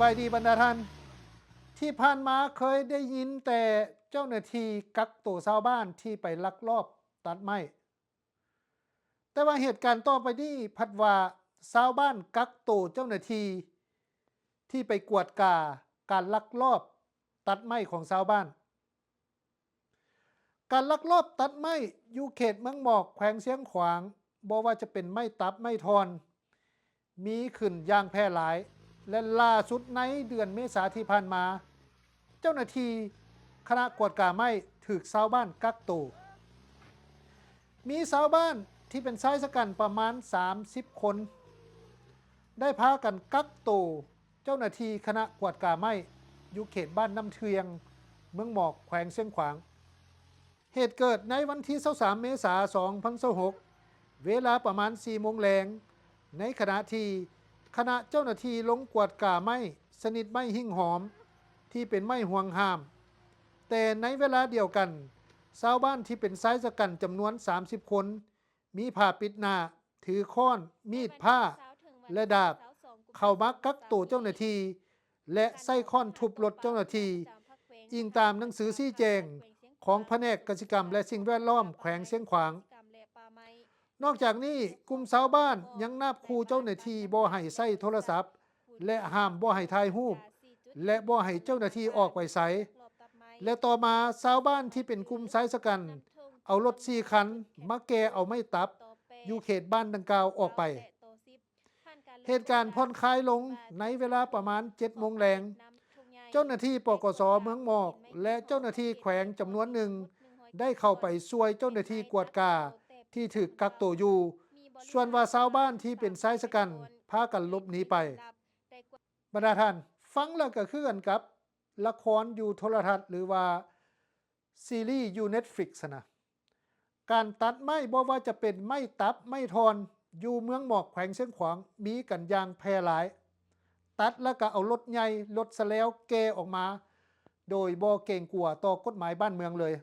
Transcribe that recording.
บายดีบรรดาท่านที่ผ่านมาเคยได้ยินแต่เจ้าหน้าที่กักตัวชาวบ้านที่ไปลักลอบตัดไม้แต่ว่าเหตุการณ์ต่อไปนี้พัดว่าชาวบ้านกักตัวเจ้าหน้าที่ที่ไปกวดการลักลอบตัดไม้ของชาวบ้านการลักลอบตัดไม้อยู่เขตเมืองหมอกแขวงเชียงขวางบ่ว่าจะเป็นไม้ตับไม้ทอนมีขึ้นอย่างแพร่หลายและล่าสุดในเดือนเมษาที่ผ่านมาเจ้าหน้าที่คณะกวดกาไม้ถูกชาวบ้านกักตัวมีชาวบ้านที่เป็นชายชะกันประมาณ30คนได้พากันกักตัวเจ้าหน้าที่คณะกวดกาไม้อยู่เขตบ้านน้ำเทืองเมืองหมอกแขวงเชียงขวางเหตุเกิดในวันที่23เมษายน2026เวลาประมาณ4 โมงแลงในขณะที่คณะเจ้าหน้าที่ลงกวดกาไม้สนิทไม้หิ่งหอมที่เป็นไม้ห่วงห้ามแต่ในเวลาเดียวกันชาวบ้านที่เป็นชายชะกันจำนวน30คนมีผ้าปิดหน้าถือค้อนมีดผ้าและดาบเข้ามากักตัวเจ้าหน้าที่และใส่ค้อนทุบรถเจ้าหน้าที่อิงตามหนังสือชี้แจงของแผนกกสิกรรมและสิ่งแวดล้อมแขวงเชียงขวางนอกจากนี้กลุ่มชาวบ้านยังนับคูเจ้าหน้าที่บ่ให้ใช้โทรศัพท์และห้ามบ่ให้ถ่ายรูปและบ่ให้เจ้าหน้าที่ออกไปไสและต่อมาชาวบ้านที่เป็นกลุ่มชายชะกันเอารถ4 คันมาแก่เอาไม้ตับอยู่เขตบ้านดังกล่าวออกไปเหตุการณ์ผ่อนคลายลงในเวลาประมาณ7 โมงแลงเจ้าหน้าที่ปกส.เมืองหมอกและเจ้าหน้าที่แขวงจำนวนหนึ่งได้เข้าไปช่วยเจ้าหน้าที่กวดกาที่ถูกกักตัวอยู่ส่วนว่าชาวบ้านที่เป็นชายชะกันพากันหลบหนีไปบรรดาท่านฟังแล้วก็คือกันกับละครอยู่โทรทัศน์หรือว่าซีรีส์อยู่ Netflix นะการตัดไม้บ่ว่าจะเป็นไม้ตับไม้ทอนอยู่เมืองหมอกแขวงเชียงขวางมีกันอย่างแพร่หลายตัดแล้วก็เอารถใหญ่รถสแลวแกออกมาโดยบ่เกรงกลัวต่อกฎหมายบ้านเมืองเลย